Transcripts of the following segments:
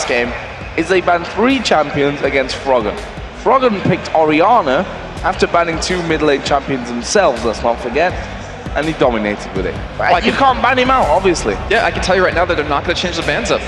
game is they banned 3 champions against Froggen. Froggen picked Orianna after banning 2 mid lane champions themselves, let's not forget, and he dominated with it. But you can't ban him out, obviously. Yeah, I can tell you right now that they're not going to change the bans up.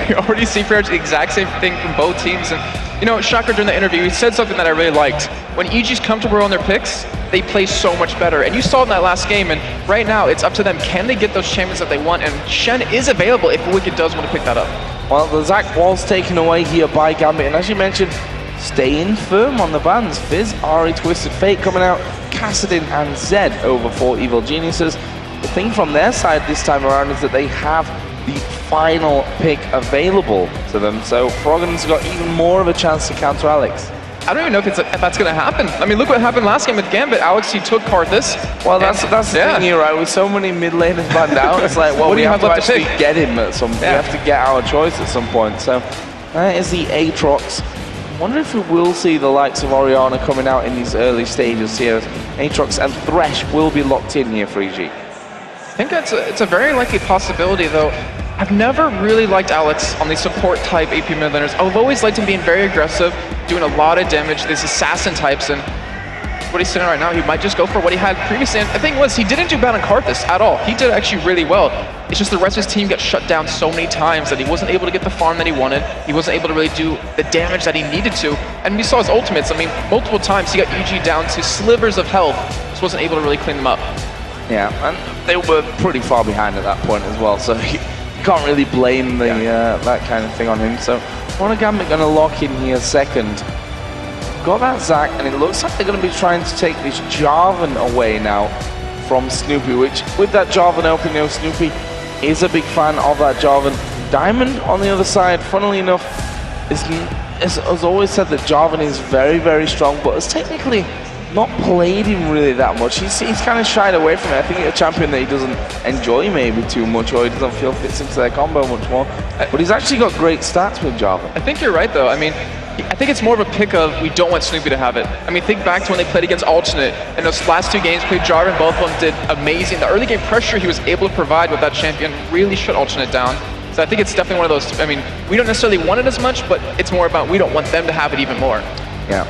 We already see pretty much the exact same thing from both teams. And you know, Shaka during the interview, he said something that I really liked. When EG's comfortable on their picks, they play so much better. And you saw in that last game, and right now it's up to them. Can they get those champions that they want? And Shen is available if Wicked does want to pick that up. Well, the Zac was taken away here by Gambit, and as you mentioned, staying firm on the bans. Fizz, Ari, Twisted Fate coming out, Kassadin and Zed over 4 Evil Geniuses. The thing from their side this time around is that they have the final pick available to them, so Froggen's got even more of a chance to counter Alex. I don't even know if that's going to happen. I mean, look what happened last game with Gambit. Alex, he took Karthus. Well, that's the thing here, right? With so many mid laners banned out, it's like, well, we have to actually get him at some point. We have to get our choice at some point. So that is the Aatrox. I wonder if we will see the likes of Orianna coming out in these early stages here. Aatrox and Thresh will be locked in here for EG. I think it's a very likely possibility, though. I've never really liked Alex on the support type AP mid laners. I've always liked him being very aggressive, doing a lot of damage, these assassin types, and what he's saying right now, he might just go for what he had previously. And the thing was, he didn't do bad on Karthus at all. He did actually really well. It's just the rest of his team got shut down so many times that he wasn't able to get the farm that he wanted. He wasn't able to really do the damage that he needed to. And we saw his ultimates. I mean, multiple times he got EG down to slivers of health. Just wasn't able to really clean them up. Yeah, and they were pretty far behind at that point as well. So you can't really blame the that kind of thing on him. So Gambit going to lock in here second. Got that Zac, and it looks like they're going to be trying to take this Jarvan away now from Snoopy, which with that Jarvan open, you know, Snoopy is a big fan of that Jarvan. Diamond on the other side, funnily enough, has always said that Jarvan is very, very strong, but has technically not played him really that much. He's kind of shied away from it. I think it's a champion that he doesn't enjoy maybe too much, or he doesn't feel fits into their combo much more. But he's actually got great stats with Jarvan. I think you're right, though. I mean, I think it's more of a pick of we don't want Snoopy to have it. I mean, think back to when they played against Alternate. In those last 2 games, played Jarvan, both of them did amazing. The early game pressure he was able to provide with that champion really shut Alternate down. So I think it's definitely one of those, I mean, we don't necessarily want it as much, but it's more about we don't want them to have it even more. Yeah.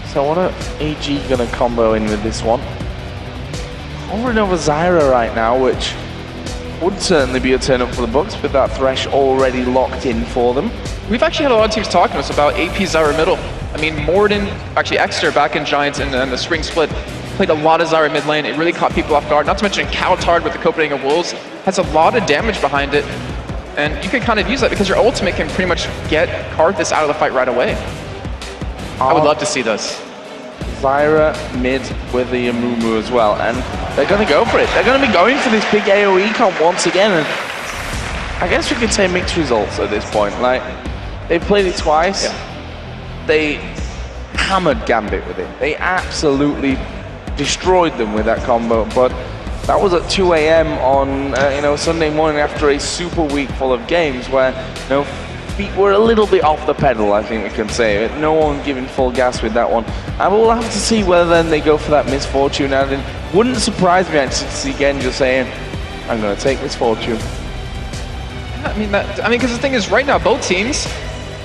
So what are AG gonna combo in with this one? Hovering over Zyra right now, which would certainly be a turn up for the Bucks with that Thresh already locked in for them. We've actually had a lot of teams talking to us about AP Zyra middle. I mean, Morden, actually Exeter back in Giants and the spring split, played a lot of Zyra mid lane. It really caught people off guard. Not to mention Cowtard with the Copenhagen Wolves has a lot of damage behind it. And you can kind of use that because your ultimate can pretty much get Karthus out of the fight right away. I would love to see this. Zyra mid with the Amumu as well, and they're going to go for it. They're going to be going for this big AoE comp once again, and I guess we could say mixed results at this point. Like, they've played it twice. Yeah. They hammered Gambit with it. They absolutely destroyed them with that combo, but that was at 2 AM on Sunday morning after a super week full of games where feet were a little bit off the pedal, I think we can say. No one giving full gas with that one. And we'll have to see whether then they go for that Misfortune. And it wouldn't surprise me actually to see Gen just saying, I'm going to take Misfortune. I mean, because the thing is, right now, both teams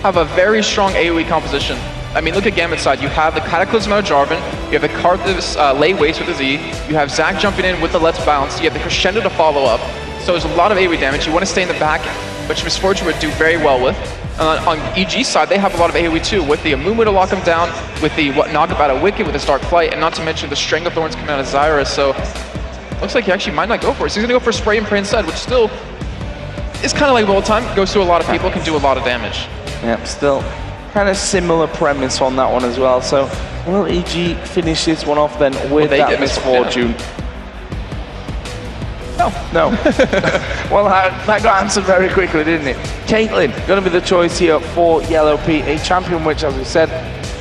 have a very strong AoE composition. I mean, look at Gambit's side. You have the Cataclysm out of Jarvan, you have the Karthus lay waste with the Z, you have Zac jumping in with the Let's Bounce, you have the Crescendo to follow up. So there's a lot of AoE damage. You want to stay in the back, which Misfortune would do very well with. On EG's side, they have a lot of AoE too, with the Amumu to lock him down, with the knockup out of Wicked, with the Stark Flight, and not to mention the Stranglethorns coming out of Zyra. So looks like he actually might not go for it. So he's going to go for Spray and Pray instead, which still is kind of like all the time. Goes through a lot of people, can do a lot of damage. Yeah, still kind of similar premise on that one as well. So will EG finish this one off then with that Misfortune? No. Well, that got answered very quickly, didn't it? Caitlyn, going to be the choice here for Yellow P, a champion which, as we said,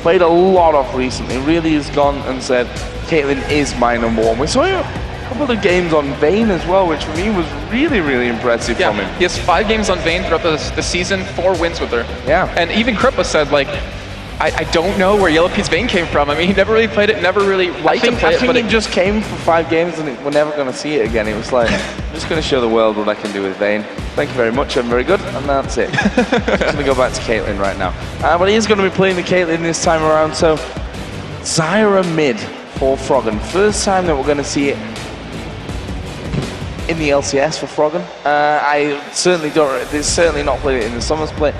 played a lot of recently. Really has gone and said, Caitlyn is my #1. We saw a couple of games on Vayne as well, which for me was really, really impressive from him. He has 5 games on Vayne throughout the season, 4 wins with her. Yeah. And even Kripa said, like, I don't know where Yellow Pete's Vein came from. I mean, he never really played it, never really liked to play it. I think it just came for 5 games and we're never going to see it again. It was like, I'm just going to show the world what I can do with Vayne. Thank you very much, I'm very good, and that's it. I'm just going to go back to Caitlyn right now. But he is going to be playing the Caitlyn this time around, so Zyra mid for Froggen. First time that we're going to see it in the LCS for Froggen. I certainly don't, there's certainly not played it in the summer split.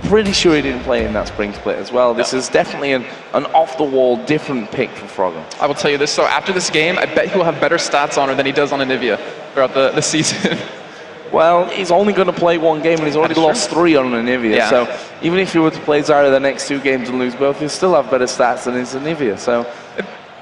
Pretty sure he didn't play in that spring split as well. This is definitely an off-the-wall different pick for Froggen. I will tell you this, though, after this game, I bet he'll have better stats on her than he does on Anivia throughout the season. Well, he's only going to play 1 game and he's already lost 3 on Anivia. So even if he were to play Zyra the next 2 games and lose both, he'll still have better stats than his Anivia. So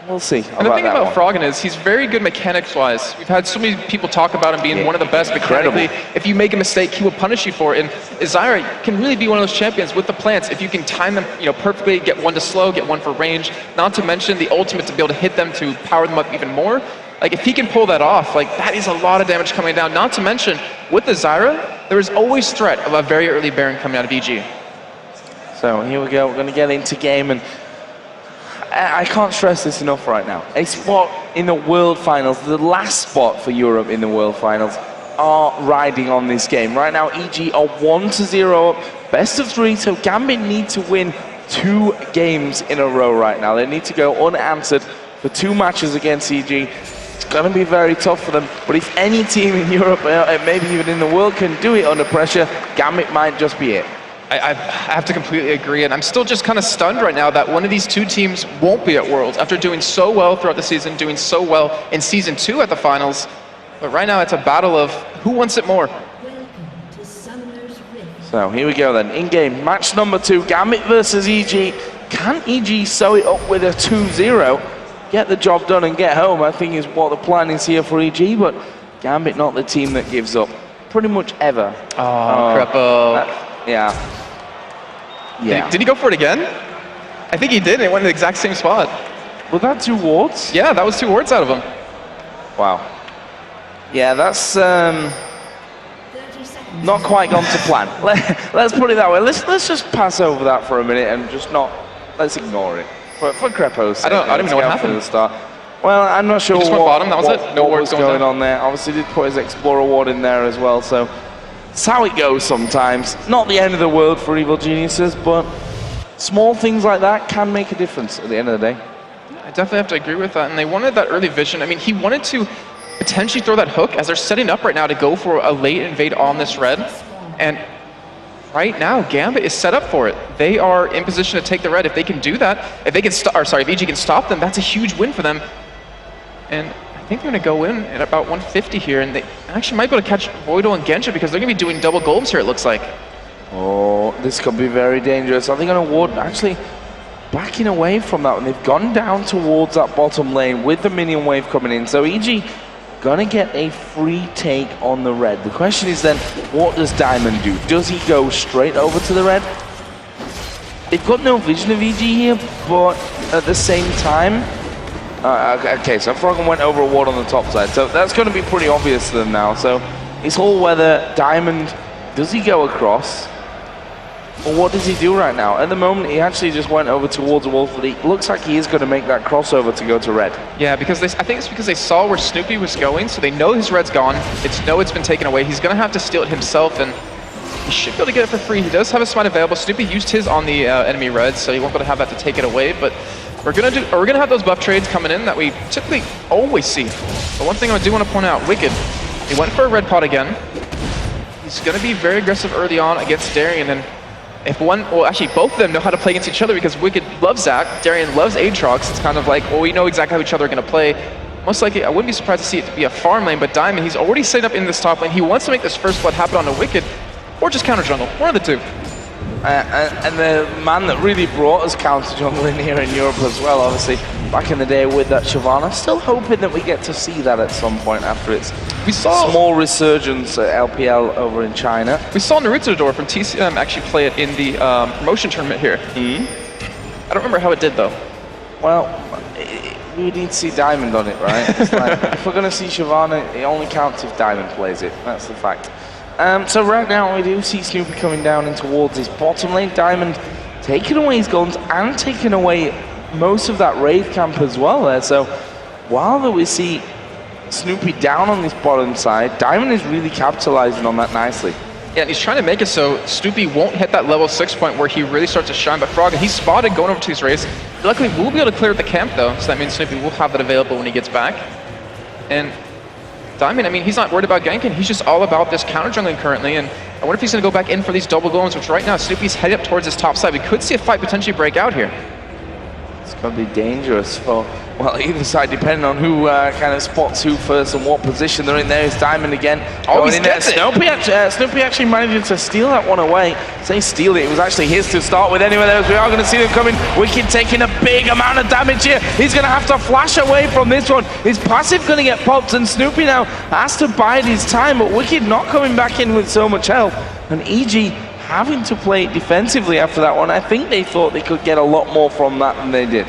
we'll see. And the thing about Froggen is he's very good mechanics-wise. We've had so many people talk about him being one of the best mechanically. If you make a mistake, he will punish you for it. And Zyra can really be one of those champions with the plants. If you can time them, perfectly, get one to slow, get one for range. Not to mention the ultimate to be able to hit them to power them up even more. Like if he can pull that off, like that is a lot of damage coming down. Not to mention with the Zyra, there is always threat of a very early Baron coming out of EG. So here we go. We're going to get into game and. I can't stress this enough right now. A spot in the World Finals, the last spot for Europe in the World Finals, are riding on this game. Right now, EG are 1-0 up, best of 3, so Gambit need to win 2 games in a row right now. They need to go unanswered for 2 matches against EG. It's going to be very tough for them, but if any team in Europe, maybe even in the world, can do it under pressure, Gambit might just be it. I have to completely agree, and I'm still just kind of stunned right now that one of these 2 teams won't be at Worlds after doing so well throughout the season, doing so well in Season 2 at the finals. But right now it's a battle of who wants it more. So here we go then, in-game, match number 2, Gambit versus EG. Can EG sew it up with a 2-0, get the job done and get home, I think is what the plan is here for EG, but Gambit not the team that gives up pretty much ever. Oh, Crepo. Yeah. Did he go for it again? I think he did, and it went in the exact same spot. Was that 2 wards? Yeah, that was 2 wards out of him. Wow. Yeah, that's not quite gone to plan. Let's put it that way. Let's just pass over that for a minute and just let's ignore it. For Crepo's sake. I don't even know what happened. At the start. Well, I'm not sure he just went bottom, that was it? No wards going on there. Obviously did put his Explorer ward in there as well, so it's how it goes sometimes. Not the end of the world for Evil Geniuses, but small things like that can make a difference at the end of the day. I definitely have to agree with that, and they wanted that early vision. I mean, he wanted to potentially throw that hook as they're setting up right now to go for a late invade on this red, and right now Gambit is set up for it. They are in position to take the red. If they can do that, if EG can stop them, that's a huge win for them. And I think they're going to go in at about 150 here, and they actually might be able to catch Voidal and Gensha because they're going to be doing double golds here, it looks like. Oh, this could be very dangerous. I think on a ward, actually backing away from that one. They've gone down towards that bottom lane with the minion wave coming in. So EG gonna get a free take on the red. The question is then, what does Diamond do? Does he go straight over to the red? They've got no vision of EG here, but at the same time, okay, so Froggen went over a ward on the top side, so that's going to be pretty obvious to them now. So it's all whether Diamond, does he go across, or what does he do right now? At the moment, he actually just went over towards the wall, but it looks like he is going to make that crossover to go to red. Yeah, because I think it's because they saw where Snoopy was going, so they know his red's gone. It's been taken away. He's going to have to steal it himself, and he should be able to get it for free. He does have a smite available. Snoopy used his on the enemy red, so he won't be able to have that to take it away, but we're gonna have those buff trades coming in that we typically always see. But one thing I do want to point out, Wicked, he went for a red pot again. He's gonna be very aggressive early on against Darian, and if actually both of them know how to play against each other because Wicked loves Zac, Darian loves Aatrox. It's kind of like, well, we know exactly how each other are gonna play. Most likely, I wouldn't be surprised to see it to be a farm lane, but Diamond, he's already set up in this top lane. He wants to make this first blood happen on a Wicked, or just counter jungle, one of the 2. And the man that really brought us counter jungle in here in Europe as well, obviously, back in the day with that Shyvana. Still hoping that we get to see that at some point after its small resurgence at LPL over in China. We saw Naruto from TCM actually play it in the promotion tournament here. I don't remember how it did though. Well, we need to see Diamond on it, right? It's like, if we're going to see Shyvana, it only counts if Diamond plays it. That's the fact. So right now we do see Snoopy coming down in towards his bottom lane. Diamond taking away his guns and taking away most of that Wraith camp as well there. So while we see Snoopy down on this bottom side, Diamond is really capitalizing on that nicely. Yeah, and he's trying to make it so Snoopy won't hit that level 6 point where he really starts to shine. But Frog, he's spotted going over to his race. Luckily, we'll be able to clear the camp though, so that means Snoopy will have that available when he gets back. And Diamond, I mean, he's not worried about ganking. He's just all about this counter jungling currently. And I wonder if he's going to go back in for these double golems, which right now Snoopy's headed up towards his top side. We could see a fight potentially break out here. It's going to be dangerous for, well, either side, depending on who kind of spots who first and what position they're in. There is Diamond again. Oh, he's gets it. Snoopy actually managed to steal that one away. Say steal it, it was actually his to start with anyway. We are going to see them coming. Wicked taking a big amount of damage here. He's going to have to flash away from this one. His passive going to get popped, and Snoopy now has to bide his time, but Wicked not coming back in with so much health. And EG having to play defensively after that one. I think they thought they could get a lot more from that than they did.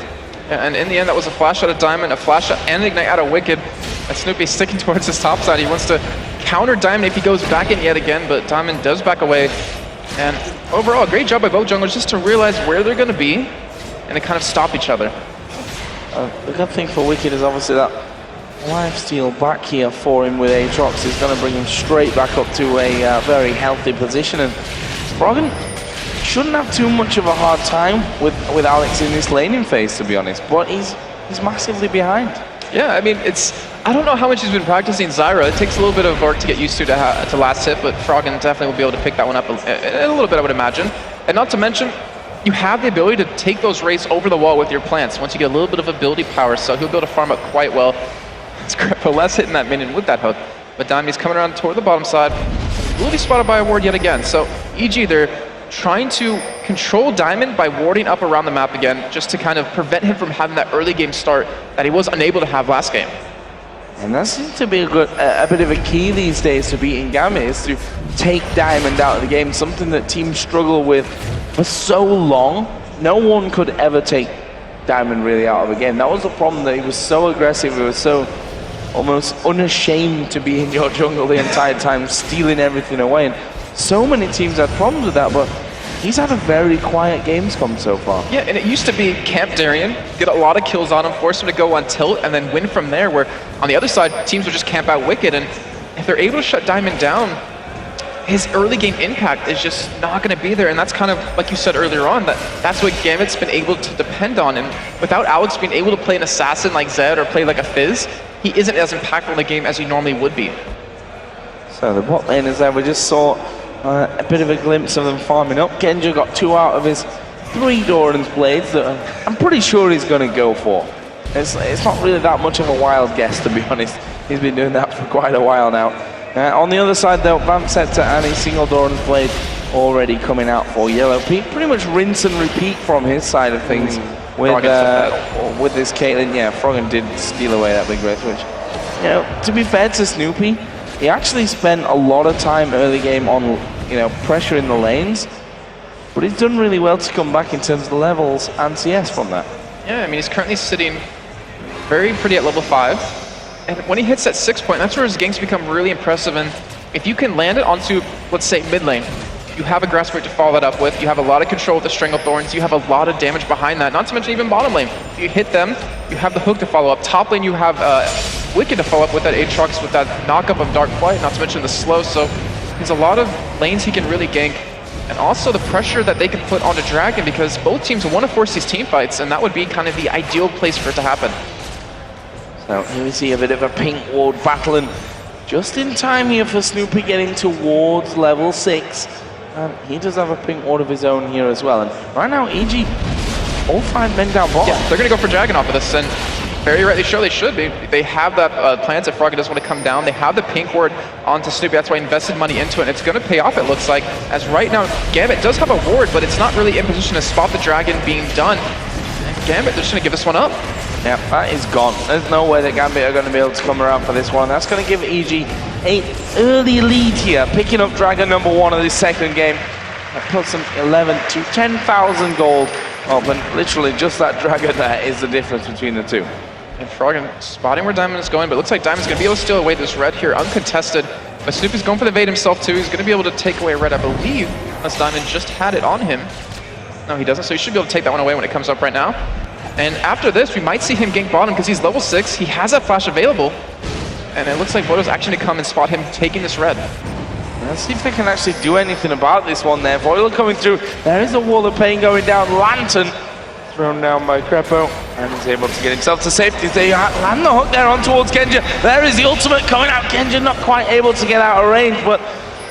Yeah, and in the end, that was a flash out of Diamond, a flash out and an ignite out of Wicked. And Snoopy sticking towards his top side. He wants to counter Diamond if he goes back in yet again, but Diamond does back away. And overall, great job by both junglers just to realize where they're going to be and to kind of stop each other. The good thing for Wicked is obviously that lifesteal back here for him with Aatrox is going to bring him straight back up to a very healthy position. And Froggen shouldn't have too much of a hard time with Alex in this laning phase, to be honest, but he's massively behind. Yeah, I mean, I don't know how much he's been practicing Zyra. It takes a little bit of work to get used to last hit, but Froggen definitely will be able to pick that one up a little bit, I would imagine. And not to mention, you have the ability to take those wraiths over the wall with your plants once you get a little bit of ability power, so he'll be able to farm up quite well. It's Greppo less hitting that minion with that hook, but Diamond's coming around toward the bottom side. Will be spotted by a ward yet again, so EG, they're trying to control Diamond by warding up around the map again, just to kind of prevent him from having that early game start that he was unable to have last game. And that seems to be a bit of a key these days to beating Gambit, is to take Diamond out of the game, something that teams struggle with for so long. No one could ever take Diamond really out of a game. That was the problem, that he was so aggressive, he was so almost unashamed to be in your jungle the entire time, stealing everything away. And so many teams had problems with that, but he's had a very quiet Gamescom so far. Yeah, and it used to be camp Darien, get a lot of kills on him, force him to go on tilt, and then win from there, where on the other side, teams would just camp out Wicked, and if they're able to shut Diamond down, his early game impact is just not going to be there, and that's kind of, like you said earlier on, that's what Gambit's been able to depend on, and without Alex being able to play an assassin like Zed or play like a Fizz, he isn't as impactful in the game as he normally would be. So the bot lane is there, we just saw a bit of a glimpse of them farming up. Genja got 2 out of his 3 Doran's blades that I'm pretty sure he's going to go for. It's not really that much of a wild guess, to be honest. He's been doing that for quite a while now. On the other side though, Vamp Scepter and a single Doran's blade already coming out for Yellow. Pretty much rinse and repeat from his side of things with this Caitlyn. Yeah, Froggen did steal away that big wraith, which, you know, to be fair to Snoopy, he actually spent a lot of time early game on, you know, pressuring the lanes, but he's done really well to come back in terms of the levels and CS from that. Yeah, I mean, he's currently sitting very pretty at level 5. And when he hits that 6 point, that's where his ganks become really impressive. And if you can land it onto, let's say, mid lane, you have a grass weight to follow that up with, you have a lot of control with the Stranglethorns, you have a lot of damage behind that, not to mention even bottom lane. If you hit them, you have the hook to follow up. Top lane, you have Wicked to follow up with that Aatrox, with that knockup of Dark Flight, not to mention the slow. So there's a lot of lanes he can really gank. And also the pressure that they can put onto Dragon, because both teams want to force these team fights, and that would be kind of the ideal place for it to happen. So here we see a bit of a pink ward battling just in time here for Snoopy getting towards level 6. And he does have a pink ward of his own here as well. And right now, EG, all 5 men down bottom. Yeah, they're going to go for Dragon off of this, and very rightly sure they should be. They have that plans if Froggen doesn't want to come down. They have the pink ward onto Snoopy. That's why I invested money into it. And it's going to pay off, it looks like. As right now, Gambit does have a ward, but it's not really in position to spot the Dragon being done. And Gambit, they're just going to give this one up. Yeah, that is gone. There's no way that Gambit are going to be able to come around for this one. That's going to give EG an early lead here, picking up Dragon number 1 of this second game. That puts them 11 to 10,000 gold up, and literally just that Dragon there is the difference between the two. And Froggen spotting where Diamond is going, but it looks like Diamond's going to be able to steal away this red here, uncontested. But Snoopy's going for the evade himself too. He's going to be able to take away red, I believe, unless Diamond just had it on him. No, he doesn't, so he should be able to take that one away when it comes up right now. And after this, we might see him gank bottom because he's level 6. He has that flash available. And it looks like Voido's actually going to come and spot him taking this red. Let's see if they can actually do anything about this one there. Voidal coming through. There is a wall of pain going down. Lantern thrown down by Crepo. And he's able to get himself to safety. They land the hook there on towards Genja. There is the ultimate coming out. Genja not quite able to get out of range, but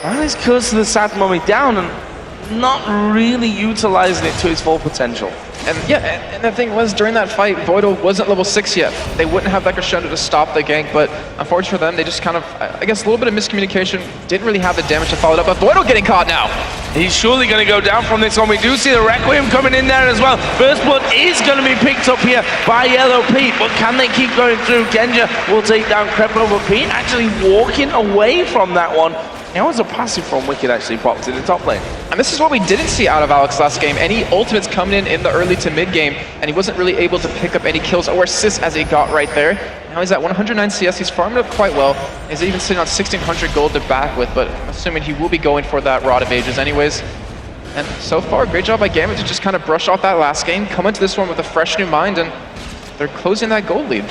Riley's cursed the Sad Mummy down and not really utilizing it to its full potential. And yeah, and the thing was, during that fight, Voidal wasn't level 6 yet. They wouldn't have that crescendo to stop the gank, but unfortunately for them, they just kind of, I guess, a little bit of miscommunication, didn't really have the damage to follow it up, but Voidal getting caught now. He's surely going to go down from this one. We do see the Requiem coming in there as well. First blood is going to be picked up here by Yellow Pete, but can they keep going through? Genja will take down Crepo, but Pete actually walking away from that one. There was a passive from Wicked actually popped in the top lane. And this is what we didn't see out of Alex last game. Any ultimates coming in the early to mid game, and he wasn't really able to pick up any kills or assists as he got right there. Now he's at 109 CS, he's farmed up quite well. He's even sitting on 1600 gold to back with, but assuming he will be going for that Rod of Ages anyways. And so far, great job by Gambit to just kind of brush off that last game, come into this one with a fresh new mind, and they're closing that gold lead.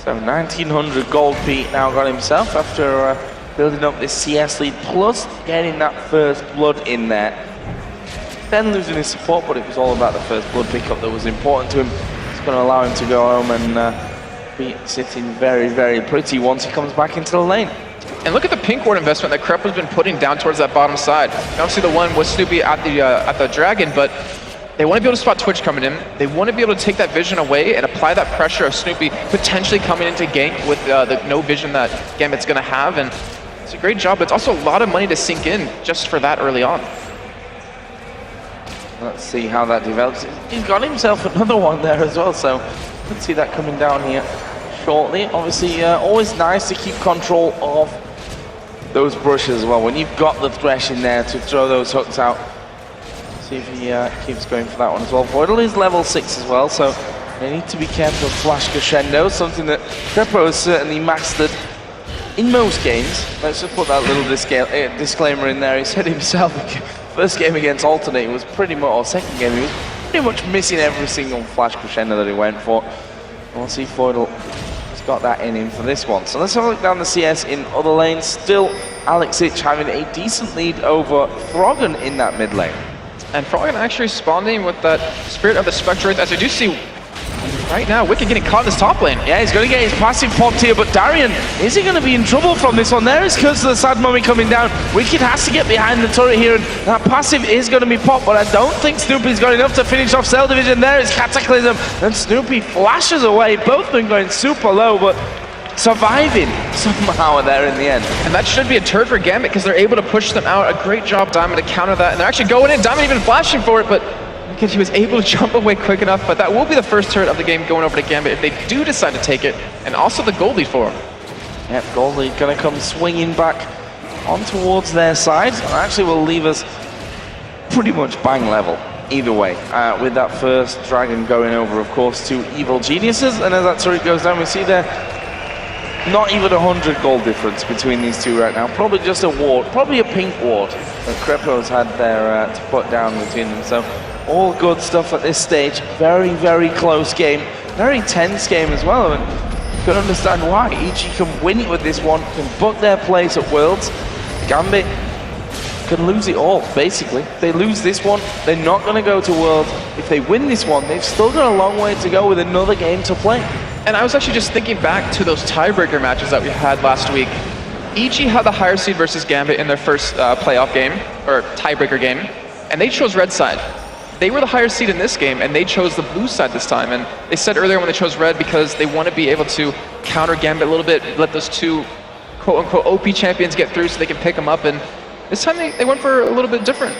So 1900 gold Pete now got himself after building up this CS lead, plus getting that first blood in there. Then losing his support, but it was all about the first blood pickup that was important to him. It's going to allow him to go home and be sitting very, very pretty once he comes back into the lane. And look at the pink ward investment that Crepo's been putting down towards that bottom side. Obviously the one was Snoopy at the Dragon, but they want to be able to spot Twitch coming in. They want to be able to take that vision away and apply that pressure of Snoopy potentially coming into gank with the no vision that Gambit's going to have. And it's a great job, but it's also a lot of money to sink in just for that early on. Let's see how that develops. He's got himself another one there as well, so let's see that coming down here shortly. Obviously, always nice to keep control of those brushes as well. When you've got the Thresh in there to throw those hooks out. See if he keeps going for that one as well. Voidal is level 6 as well, so they need to be careful of flash crescendo, something that Crepo has certainly mastered in most games. Let's just put that little disclaimer in there. He said himself, first game against Alternate was pretty much, or second game, he was pretty much missing every single flash crescendo that he went for. We'll see Voidal has got that in him for this one. So let's have a look down the CS in other lanes. Still, Alex Ich having a decent lead over Froggen in that mid lane. And Froggen actually responding with that Spirit of the Spectre, as we do see right now, Wicked getting caught in this top lane. Yeah, he's going to get his passive popped here, but Darian, is he going to be in trouble from this one? There is Curse of the Sad Mummy coming down. Wicked has to get behind the turret here, and that passive is going to be popped, but I don't think Snoopy's got enough to finish off Cell Division. There is Cataclysm, and Snoopy flashes away. Both of them going super low, but surviving somehow there in the end. And that should be a turret for Gambit because they're able to push them out. A great job, Diamond, to counter that. And they're actually going in. Diamond even flashing for it, but because he was able to jump away quick enough. But that will be the first turret of the game going over to Gambit if they do decide to take it. And also the gold lead for him. Yep, gold lead going to come swinging back on towards their side. And actually will leave us pretty much bang level either way. With that first dragon going over, of course, to Evil Geniuses. And as that turret goes down, we see there not even 100 gold difference between these two right now. Probably just a ward, probably a pink ward that Crepo's had there to put down between them. So all good stuff at this stage. Very, very close game. Very tense game as well. And you can understand why. Ichi can win it with this one, can book their place at Worlds. Gambit can lose it all, basically. If they lose this one, they're not going to go to Worlds. If they win this one, they've still got a long way to go with another game to play. And I was actually just thinking back to those tiebreaker matches that we had last week. Ichi had the higher seed versus Gambit in their first playoff game, or tiebreaker game, and they chose red side. They were the higher seed in this game, and they chose the blue side this time. And they said earlier when they chose red because they want to be able to counter Gambit a little bit, let those two quote-unquote OP champions get through so they can pick them up. And this time they went for a little bit different.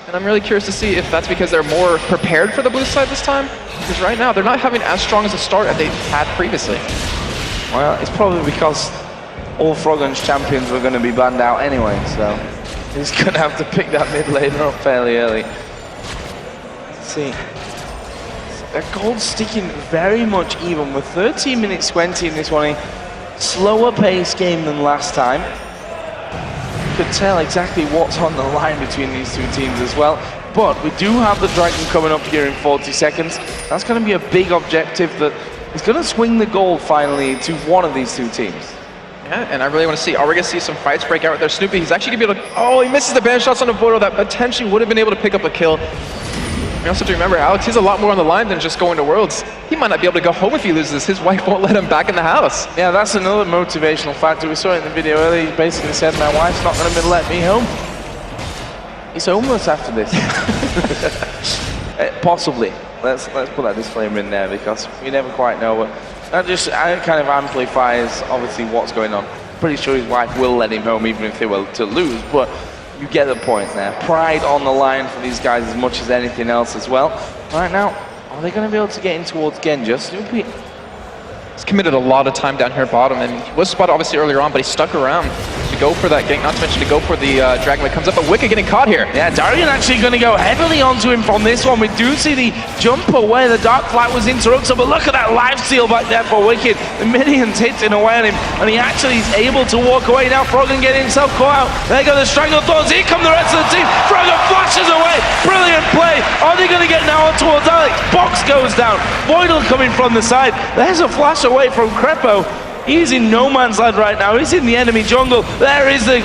And I'm really curious to see if that's because they're more prepared for the blue side this time. Because right now, they're not having as strong as a start as they had previously. Well, it's probably because all Froggen's champions were going to be banned out anyway, so he's going to have to pick that mid laner up fairly early. Let's see. Their gold sticking very much even with 13 minutes 20 in this one. A slower pace game than last time. could tell exactly what's on the line between these two teams as well. But we do have the Dragon coming up here in 40 seconds. That's going to be a big objective that is going to swing the goal finally to one of these two teams. Yeah, and I really want to see, are we going to see some fights break out with their Snoopy? He's actually going to be able to, oh, he misses the band shots on the Voidal that potentially would have been able to pick up a kill. We also have to remember, Alex, he's a lot more on the line than just going to Worlds. He might not be able to go home if he loses. His wife won't let him back in the house. Yeah, that's another motivational factor. We saw it in the video earlier. He basically said, my wife's not going to let me home. He's homeless after this. Possibly. Let's put that disclaimer in there because we never quite know. But that kind of amplifies, obviously, what's going on. Pretty sure his wife will let him home even if they were to lose, but you get the point there. Pride on the line for these guys as much as anything else as well. Right now, are they going to be able to get in towards Genja? Snoopy. He's committed a lot of time down here bottom, and he was spotted obviously earlier on, but he stuck around to go for that gank, not to mention to go for the Dragon that comes up, but Wicked getting caught here. Yeah, Darian actually going to go heavily onto him from this one. We do see the jumper where the Dark Flight was interrupted, but look at that life steal back there for Wicked. The minions hitting away on him, and he actually is able to walk away now. Froggen getting himself caught out. There go the Strangle Thorns. Here come the rest of the team. Froggen flashes away. Brilliant play. Are they going to get now on towards Alex? Box goes down. Voidal coming from the side. There's a flash away from Crepo. He's in no man's land right now. He's in the enemy jungle. There is the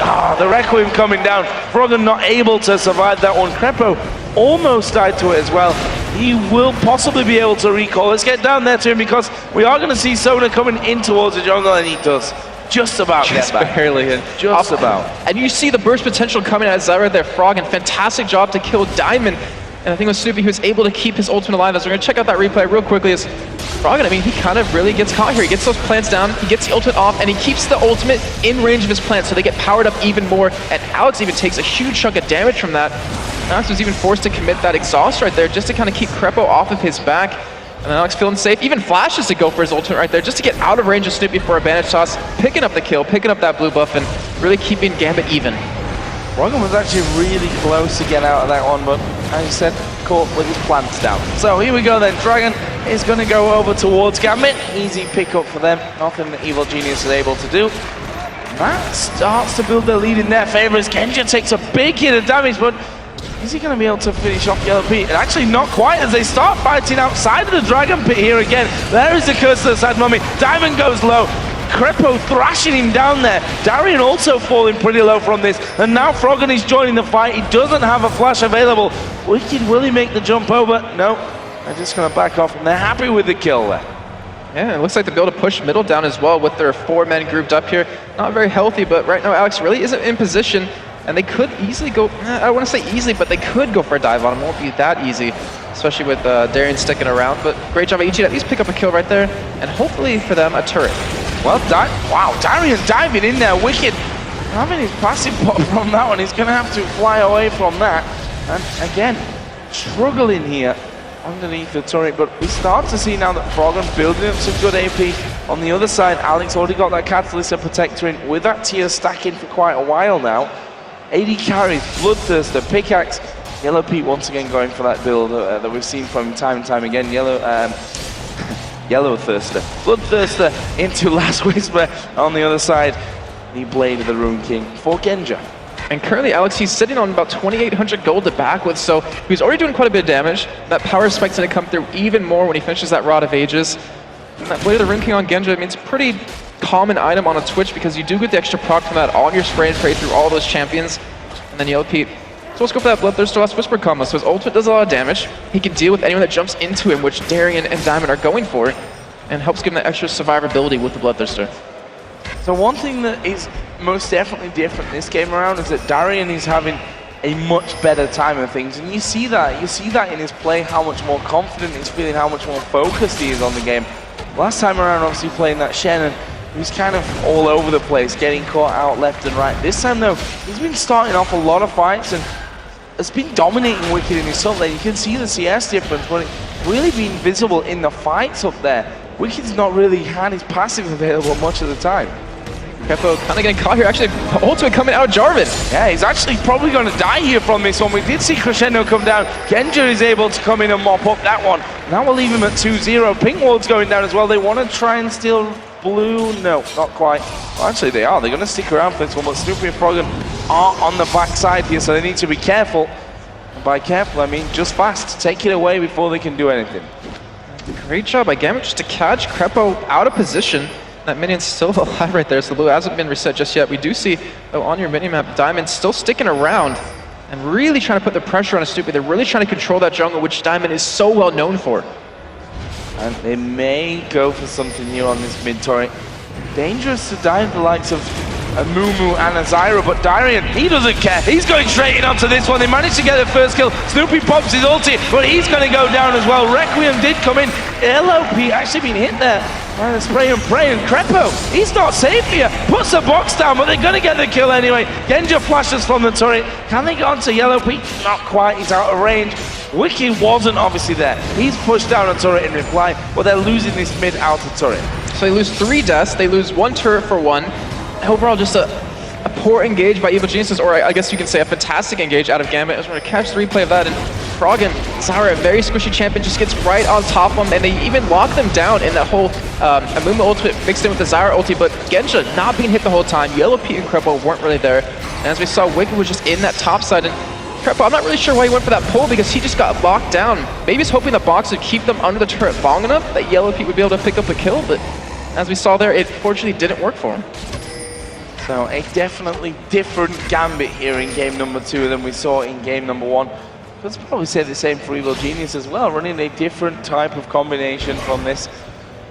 Requiem coming down. Froggen not able to survive that one. Crepo almost died to it as well. He will possibly be able to recall. Let's get down there to him because we are going to see Sona coming in towards the jungle, and he does just about just get back. Barely in. Just about. And you see the burst potential coming out of Zyra there. Froggen, fantastic job to kill Diamond. And I think with Snoopy, he was able to keep his ultimate alive. As we're going to check out that replay real quickly, is Froggen, I mean, he kind of really gets caught here. He gets those plants down, he gets the ultimate off, and he keeps the ultimate in range of his plants, so they get powered up even more. And Alex even takes a huge chunk of damage from that. Alex was even forced to commit that exhaust right there just to kind of keep Crepo off of his back. And then Alex feeling safe, even flashes to go for his ultimate right there just to get out of range of Snoopy for a bandage toss, picking up the kill, picking up that blue buff, and really keeping Gambit even. Froggen was actually really close to get out of that one, but as you said, caught with his plants down. So here we go then. Dragon is going to go over towards Gambit. Easy pickup for them. Nothing that Evil Genius is able to do. That starts to build their lead in their favor as Genja takes a big hit of damage, but is he going to be able to finish off Yellow Pete? And actually not quite, as they start fighting outside of the Dragon Pit here again. There is the curse to the side mummy. Diamond goes low. Crepo thrashing him down there. Darian also falling pretty low from this. And now Froggen is joining the fight. He doesn't have a flash available. Wicked, will he make the jump over? No. They're just going to back off, and they're happy with the kill there. Yeah, it looks like they'll be able to push middle down as well with their 4 men grouped up here. Not very healthy, but right now Alex really isn't in position. And they could easily go, I don't want to say easily, but they could go for a dive on him. It won't be that easy, especially with Darian sticking around. But great job by EG to at least pick up a kill right there. And hopefully for them, a turret. Well, wow, Darian diving in there. Wicked having his passive pop from that one. He's going to have to fly away from that. And again, struggling here underneath the turret. But we start to see now that Froggen building up some good AP. On the other side, Alex already got that Catalyst and Protector in with that tier stacking for quite a while now. 80 carries, Bloodthirster, Pickaxe. Yellow Pete once again going for that build that we've seen from time and time again. Yellow Thirster. Bloodthirster into Last Whisper on the other side. The Blade of the Rune King for Genja. And currently, Alex, he's sitting on about 2,800 gold to back with, so he's already doing quite a bit of damage. That power spike's going to come through even more when he finishes that Rod of Ages. And that Blade of the Rune King on Genja, I mean, it's a pretty common item on a Twitch because you do get the extra proc from that on your spray and pray through all those champions. And then Yellow Pete. So let's go for that Bloodthirster Last Whisper combo. So his ultimate does a lot of damage. He can deal with anyone that jumps into him, which Darian and Diamond are going for, and helps give him that extra survivability with the Bloodthirster. So one thing that is most definitely different this game around is that Darian is having a much better time of things, and you see that in his play, how much more confident he's feeling, how much more focused he is on the game. Last time around, obviously playing that Shen, and he was kind of all over the place, getting caught out left and right. This time though, he's been starting off a lot of fights and has been dominating Wicked in his top lane. You can see the CS difference, but it's really been visible in the fights up there. Wicked's not really had his passive available much of the time. Crepo kind of getting caught here. Actually, ultimate coming out of Jarvan. Yeah, he's actually probably going to die here from this one. We did see Crescendo come down. Genja is able to come in and mop up that one. Now we'll leave him at 2-0. Pink Ward's going down as well. They want to try and steal blue? No, not quite. Well, actually, they are. They're going to stick around for this one, but Snoopy and Froggen are on the backside here, so they need to be careful. And by careful, I mean just fast. Take it away before they can do anything. Great job by Gambit just to catch Crepo out of position. That minion's still alive right there, so the blue hasn't been reset just yet. We do see, though, on your minimap, Diamond still sticking around and really trying to put the pressure on Snoopy. They're really trying to control that jungle, which Diamond is so well known for. And they may go for something new on this mid turret. Dangerous to dive the likes of Mumu and Azira, but Darian, he doesn't care. He's going straight in onto this one. They managed to get the first kill. Snoopy pops his ulti, but he's going to go down as well. Requiem did come in. LOP actually been hit there by the spray and pray, and Crepo, he's not safe here. Puts the box down, but they're going to get the kill anyway. Genja flashes from the turret. Can they get onto Yellow P? Not quite. He's out of range. Wicked wasn't obviously there. He's pushed down a turret in reply, but they're losing this mid-outer turret. So they lose 3 deaths. They lose 1 turret for 1. Overall, just a poor engage by Evil Geniuses, or I guess you can say a fantastic engage out of Gambit. I was going to catch the replay of that, and Froggen, Zara, a very squishy champion, just gets right on top of them, and they even lock them down in that whole Amuma ultimate mixed in with the Zara ulti, but Genja not being hit the whole time. Yellow Pete and Crepo weren't really there, and as we saw, Wicked was just in that top side, and Crepo, I'm not really sure why he went for that pull, because he just got locked down. Maybe he's hoping the box would keep them under the turret long enough that Yellow Pete would be able to pick up a kill, but as we saw there, it fortunately didn't work for him. So a definitely different Gambit here in game number 2 than we saw in game number 1. Let's probably say the same for Evil Genius as well, running a different type of combination from this.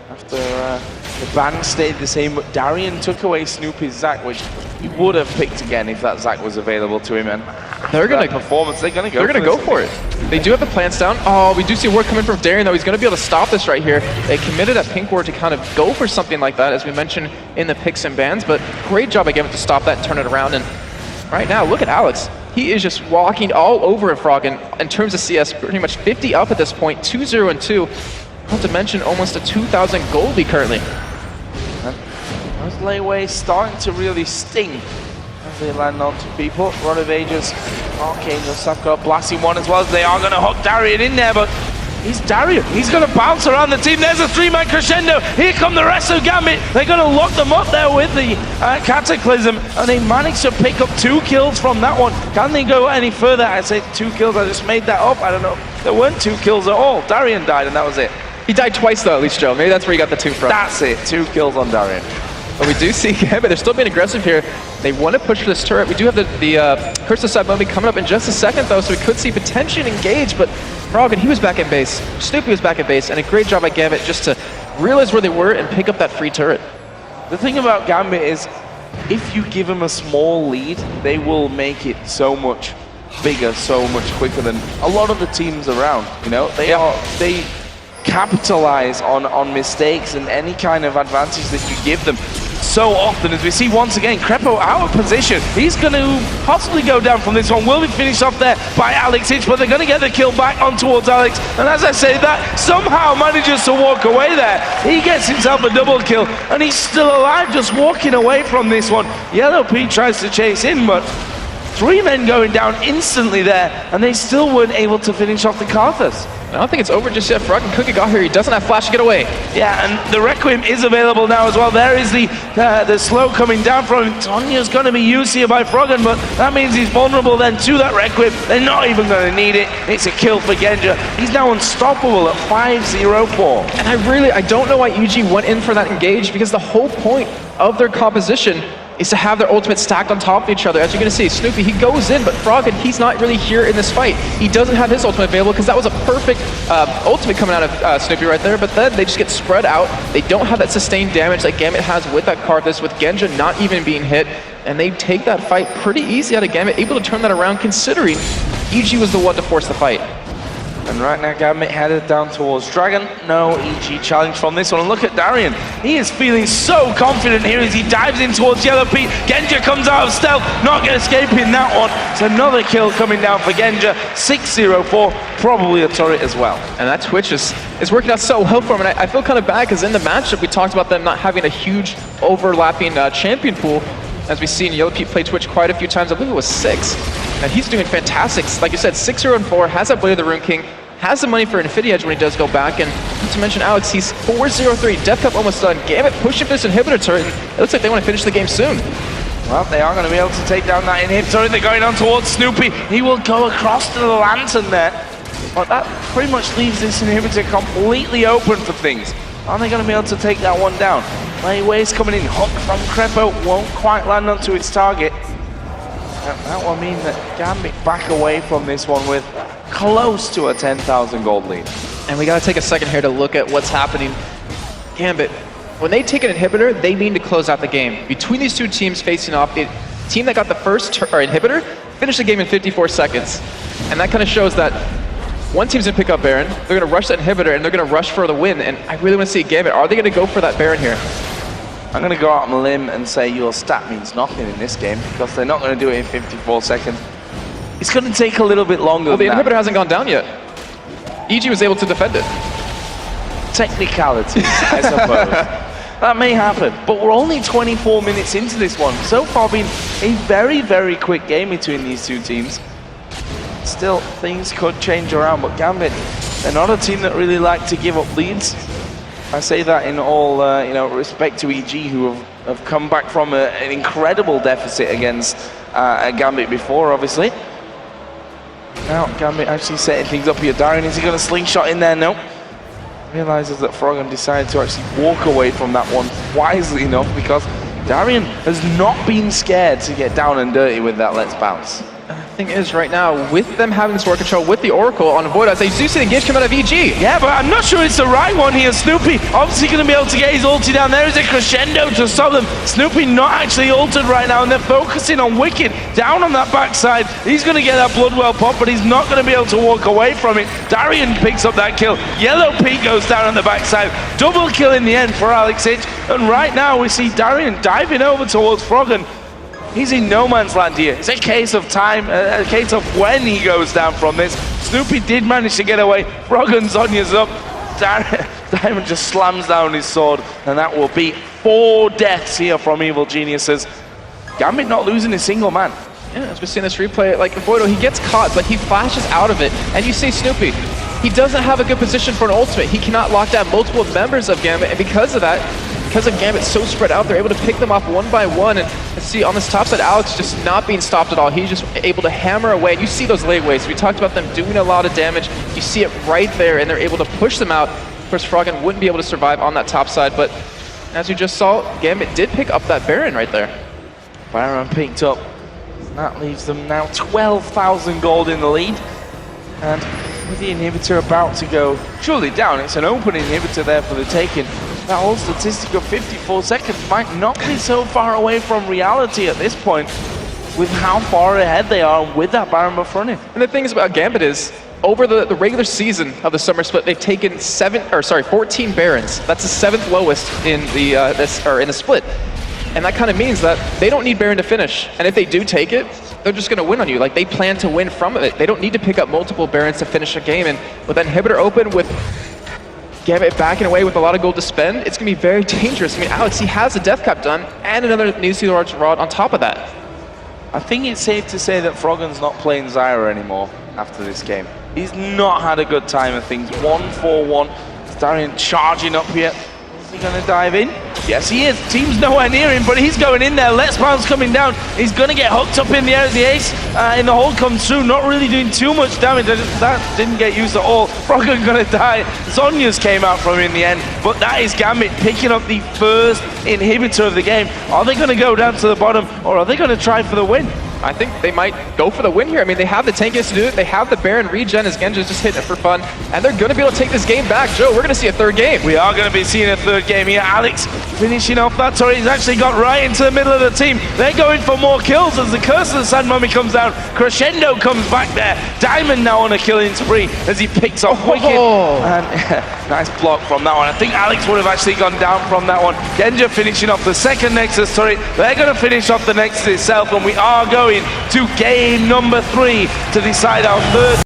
After the ban stayed the same, but Darian took away Snoopy's Zac, which he would have picked again if that Zac was available to him. And they're gonna performance. They're gonna go for it. They do have the plants down. Oh, we do see a ward coming from Darian, though. He's gonna be able to stop this right here. They committed that pink ward to kind of go for something like that, as we mentioned in the picks and bans. But great job again to stop that and turn it around. And right now, look at Alex. He is just walking all over Froggen in terms of CS, pretty much 50 up at this point, 2-0 and 2. Not to mention almost a 2,000 gold lead currently. Those layways starting to really sting as they land onto people. Rod of Ages, Archangel, Saf got a blasting one as well, as they are going to hook Darian in there, but he's Darian. He's going to bounce around the team. There's a 3-man crescendo. Here come the rest of Gambit. They're going to lock them up there with the Cataclysm, and they managed to pick up 2 kills from that one. Can they go any further? I said 2 kills. I just made that up. I don't know. There weren't 2 kills at all. Darian died, and that was it. He died twice, though, at least, Joe. Maybe that's where you got the 2 from. That's it. 2 kills on Darian. But we do see Gambit, they're still being aggressive here. They want to push for this turret. We do have the Curse of Side moment coming up in just a second, though, so we could see potentially engage, but Froggen, he was back at base. Snoopy was back at base, and a great job by Gambit just to realize where they were and pick up that free turret. The thing about Gambit is, if you give them a small lead, they will make it so much bigger, so much quicker than a lot of the teams around, you know? They capitalize on mistakes and any kind of advantage that you give them so often, as we see once again Crepo out of position. He's going to possibly go down from this one. Will be finished off there by Alex Hitch, but they're going to get the kill back on towards Alex, and as I say that, somehow manages to walk away there. He gets himself a double kill, and he's still alive, just walking away from this one. Yellow Pete tries to chase in, but 3 men going down instantly there, and they still weren't able to finish off the Karthus. I don't think it's over just yet. Froggen Cookie got here. He doesn't have flash to get away. Yeah, and the Requiem is available now as well. There is the slow coming down from him. Tonya's going to be used here by Froggen, but that means he's vulnerable then to that Requiem. They're not even going to need it. It's a kill for Genja. He's now unstoppable at 5-0-4. And I don't know why EG went in for that engage, because the whole point of their composition is to have their ultimate stacked on top of each other. As you're going to see, Snoopy, he goes in, but Froggen, he's not really here in this fight. He doesn't have his ultimate available, because that was a perfect ultimate coming out of Snoopy right there, but then they just get spread out. They don't have that sustained damage that Gambit has with that Karthus, with Genja not even being hit, and they take that fight pretty easy out of Gambit, able to turn that around considering EG was the one to force the fight. And right now Gambit headed down towards Dragon. No EG challenge from this one. And look at Darian. He is feeling so confident here as he dives in towards Yellow Pete. Genja comes out of stealth, not escaping that one. It's another kill coming down for Genja. 6-0-4, probably a turret as well. And that Twitch is working out so well for him. And I feel kind of bad, because in the matchup we talked about them not having a huge overlapping champion pool. As we've seen, Yellow Pete play Twitch quite a few times. I believe it was 6. And he's doing fantastic. Like you said, 6-0-4, has that Blade of the Rune King. has the money for Infinity Edge when he does go back, and not to mention Alex, he's 4-0-3, Death Cup almost done. Gambit pushing this inhibitor turret, and it looks like they want to finish the game soon. Well, they are going to be able to take down that inhibitor. They're going on towards Snoopy. He will go across to the lantern there. But that pretty much leaves this inhibitor completely open for things. Are they going to be able to take that one down? Layways coming in. Hook from Crepo won't quite land onto its target. That will mean that Gambit back away from this one with close to a 10,000 gold lead. And we got to take a second here to look at what's happening. Gambit, when they take an inhibitor, they mean to close out the game. Between these two teams facing off, the team that got the first inhibitor finished the game in 54 seconds. And that kind of shows that one team's going to pick up Baron, they're going to rush that inhibitor, and they're going to rush for the win. And I really want to see Gambit. Are they going to go for that Baron here? I'm going to go out on a limb and say your stat means nothing in this game because they're not going to do it in 54 seconds. It's going to take a little bit longer Well, the than inhibitor that. hasn't gone down yet. EG was able to defend it. Technicalities, I suppose. That may happen, but we're only 24 minutes into this one. So far been a very, very quick game between these two teams. Still, things could change around, but Gambit, they're not a team that really like to give up leads. I say that in all respect to EG, who have come back from an incredible deficit against Gambit before, obviously. Now, Gambit actually setting things up here. Darian, is he going to slingshot in there? No. Realizes that Froggen decided to actually walk away from that one wisely enough because Darian has not been scared to get down and dirty with that Let's Bounce. The thing is, right now, with them having this war control with the Oracle on Void, as they do see the engage come out of EG. Yeah, but I'm not sure it's the right one here. Snoopy obviously going to be able to get his ulti down. There is a crescendo to stop them. Snoopy not actually ulted right now, and they're focusing on Wicked down on that backside. He's going to get that Bloodwell pop, but he's not going to be able to walk away from it. Darian picks up that kill. Yellow Pete goes down on the backside. Double kill in the end for Alex Hitch. And right now we see Darian diving over towards Froggen. He's in no man's land here. It's a case of time, a case of when he goes down from this. Snoopy did manage to get away. Froggen Zonya's up. Diamond just slams down his sword, and that will be 4 deaths here from Evil Geniuses. Gambit not losing a single man. Yeah, as we're seeing this replay, like Voido, he gets caught, but he flashes out of it. And you see Snoopy, he doesn't have a good position for an ultimate. He cannot lock down multiple members of Gambit, and because of that, because of Gambit so spread out, they're able to pick them off one by one. And see on this top side, Alex just not being stopped at all. He's just able to hammer away. And you see those layaways. We talked about them doing a lot of damage. You see it right there, and they're able to push them out. Of course, Froggen wouldn't be able to survive on that top side, but as you just saw, Gambit did pick up that Baron right there. Baron picked up. That leaves them now 12,000 gold in the lead. And with the inhibitor about to go surely down, it's an open inhibitor there for the taking. That whole statistic of 54 seconds might not be so far away from reality at this point with how far ahead they are with that Baron buff running. And the thing is about Gambit is, over the regular season of the summer split, they've taken 14 Barons. That's the 7th lowest in the split. And that kind of means that they don't need Baron to finish. And if they do take it, they're just going to win on you. Like, they plan to win from it. They don't need to pick up multiple Barons to finish a game. And with that inhibitor open, with Gambit backing away with a lot of gold to spend, it's going to be very dangerous. I mean, Alex, he has a Death Cap done and another Nuclear Large Rod on top of that. I think it's safe to say that Froggen's not playing Zyra anymore after this game. He's not had a good time of things. 1-4-1. Darian charging up here. Is he going to dive in? Yes, he is. Team's nowhere near him, but he's going in there. Let's Bounce coming down. He's going to get hooked up in the air as the ace in the hole comes through. Not really doing too much damage. That didn't get used at all. Froggen going to die. Zonya's came out from him in the end, but that is Gambit picking up the first inhibitor of the game. Are they going to go down to the bottom, or are they going to try for the win? I think they might go for the win here. I mean, they have the tankiest to do it. They have the Baron regen as Genja's just hitting it for fun. And they're going to be able to take this game back. Joe, we're going to see a 3rd game. We are going to be seeing a 3rd game here. Alex finishing off that turret. He's actually got right into the middle of the team. They're going for more kills as the Curse of the Sand Mummy comes down. Crescendo comes back there. Diamond now on a killing spree as he picks off Wicked. And nice block from that one. I think Alex would have actually gone down from that one. Genja finishing off the 2nd Nexus turret. They're going to finish off the Nexus itself, and we are going to game number 3 to decide our 3rd